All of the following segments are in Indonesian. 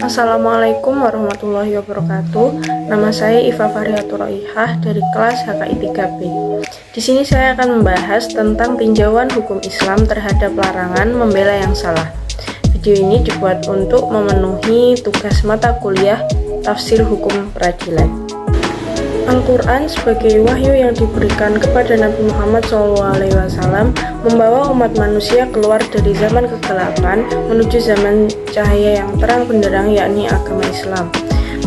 Assalamualaikum warahmatullahi wabarakatuh. Nama saya Iva Farihatur Roihah dari kelas HKI 3B. Di sini saya akan membahas tentang tinjauan hukum Islam terhadap larangan membela yang salah. Video ini dibuat untuk memenuhi tugas mata kuliah Tafsir Hukum Peradilan. Al-Quran sebagai wahyu yang diberikan kepada Nabi Muhammad SAW membawa umat manusia keluar dari zaman kegelapan menuju zaman cahaya yang terang benderang, yakni agama Islam.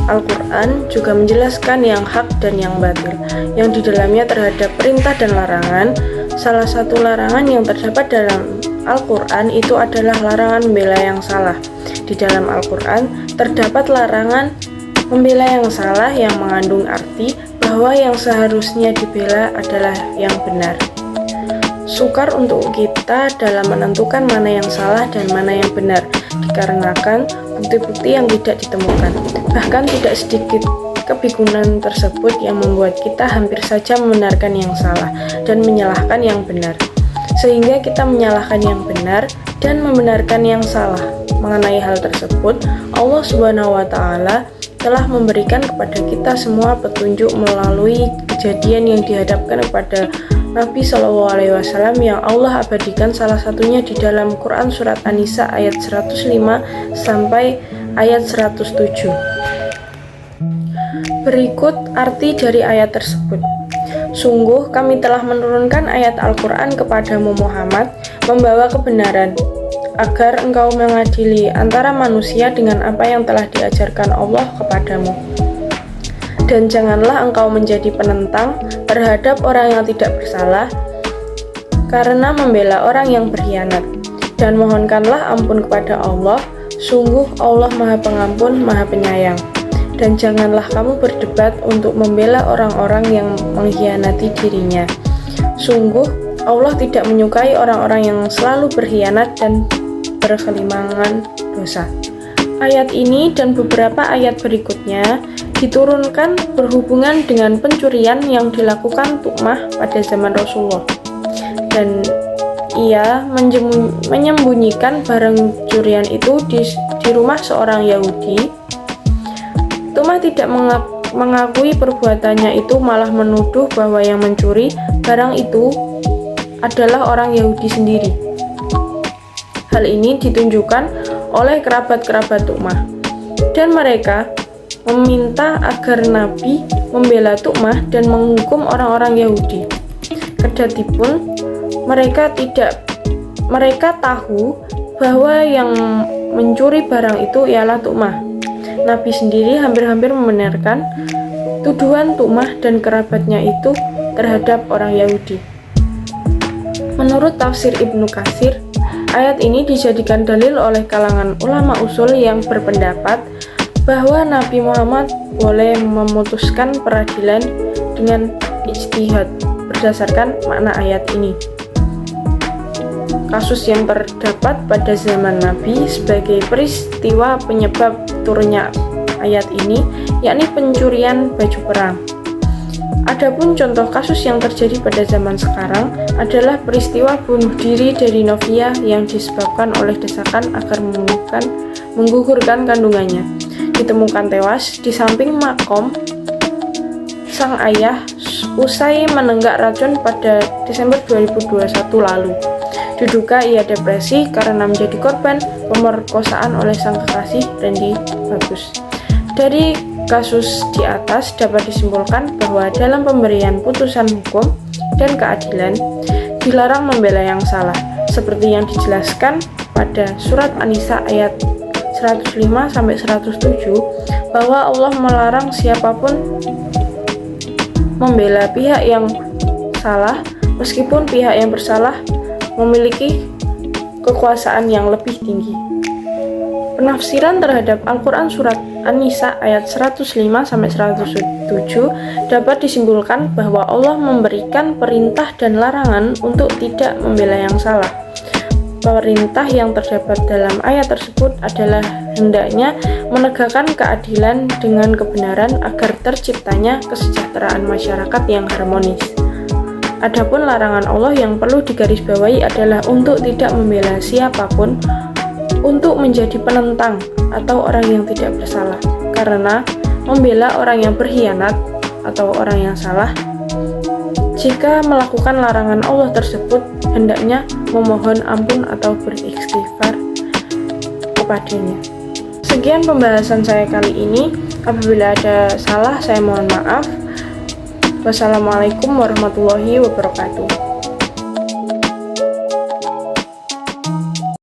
Al-Quran juga menjelaskan yang hak dan yang batil, yang di dalamnya terhadap perintah dan larangan. Salah satu larangan yang terdapat dalam Al-Quran itu adalah larangan membela yang salah. Di dalam Al-Quran terdapat larangan membela yang salah yang mengandung arti bahwa yang seharusnya dibela adalah yang benar. Sukar untuk kita dalam menentukan mana yang salah dan mana yang benar, dikarenakan bukti-bukti yang tidak ditemukan. Bahkan tidak sedikit kebingungan tersebut yang membuat kita hampir saja membenarkan yang salah dan menyalahkan yang benar, sehingga kita menyalahkan yang benar dan membenarkan yang salah. Mengenai hal tersebut, Allah Subhanahu wa Ta'ala telah memberikan kepada kita semua petunjuk melalui kejadian yang dihadapkan kepada Nabi SAW yang Allah abadikan, salah satunya di dalam Quran Surat An-Nisa ayat 105 sampai ayat 107. Berikut arti dari ayat tersebut. Sungguh kami telah menurunkan ayat Al-Quran kepadamu Muhammad, membawa kebenaran, agar engkau mengadili antara manusia dengan apa yang telah diajarkan Allah kepadamu. Dan janganlah engkau menjadi penentang terhadap orang yang tidak bersalah, karena membela orang yang berkhianat. Dan mohonkanlah ampun kepada Allah, sungguh Allah Maha Pengampun, Maha Penyayang. Dan janganlah kamu berdebat untuk membela orang-orang yang mengkhianati dirinya. Sungguh Allah tidak menyukai orang-orang yang selalu berkhianat dan berkelimangan dosa. Ayat ini dan beberapa ayat berikutnya diturunkan berhubungan dengan pencurian yang dilakukan Tu'mah pada zaman Rasulullah, dan ia menyembunyikan barang curian itu di rumah seorang Yahudi. Tu'mah tidak mengakui perbuatannya itu, malah menuduh bahwa yang mencuri barang itu adalah orang Yahudi sendiri. Hal ini ditunjukkan oleh kerabat-kerabat Tu'mah, dan mereka meminta agar Nabi membela Tu'mah dan menghukum orang-orang Yahudi. Kedatipun mereka tahu bahwa yang mencuri barang itu ialah Tu'mah. Nabi sendiri hampir-hampir membenarkan tuduhan Tu'mah dan kerabatnya itu terhadap orang Yahudi. Menurut tafsir Ibnu Katsir, ayat ini dijadikan dalil oleh kalangan ulama usul yang berpendapat bahwa Nabi Muhammad boleh memutuskan peradilan dengan ijtihad berdasarkan makna ayat ini. Kasus yang terdapat pada zaman Nabi sebagai peristiwa penyebab turunnya ayat ini, yakni pencurian baju perang. Adapun contoh kasus yang terjadi pada zaman sekarang adalah peristiwa bunuh diri dari Novia yang disebabkan oleh desakan agar menggugurkan kandungannya. Ditemukan tewas di samping makom sang ayah usai menenggak racun pada Desember 2021 lalu. Diduga ia depresi karena menjadi korban pemerkosaan oleh sang kekasih Randy Bagus. Dari kasus di atas dapat disimpulkan bahwa dalam pemberian putusan hukum dan keadilan dilarang membela yang salah, seperti yang dijelaskan pada surat An-Nisa ayat 105-107 bahwa Allah melarang siapapun membela pihak yang salah meskipun pihak yang bersalah memiliki kekuasaan yang lebih tinggi. Penafsiran terhadap Al-Quran Surat An-Nisa ayat 105-107 dapat disimpulkan bahwa Allah memberikan perintah dan larangan untuk tidak membela yang salah. Perintah yang terdapat dalam ayat tersebut adalah hendaknya menegakkan keadilan dengan kebenaran agar terciptanya kesejahteraan masyarakat yang harmonis. Adapun larangan Allah yang perlu digarisbawahi adalah untuk tidak membela siapapun untuk menjadi penentang atau orang yang tidak bersalah, karena membela orang yang berkhianat atau orang yang salah. Jika melakukan larangan Allah tersebut, hendaknya memohon ampun atau beristighfar kepadanya. Sekian pembahasan saya kali ini. Apabila ada salah, saya mohon maaf. Wassalamualaikum warahmatullahi wabarakatuh.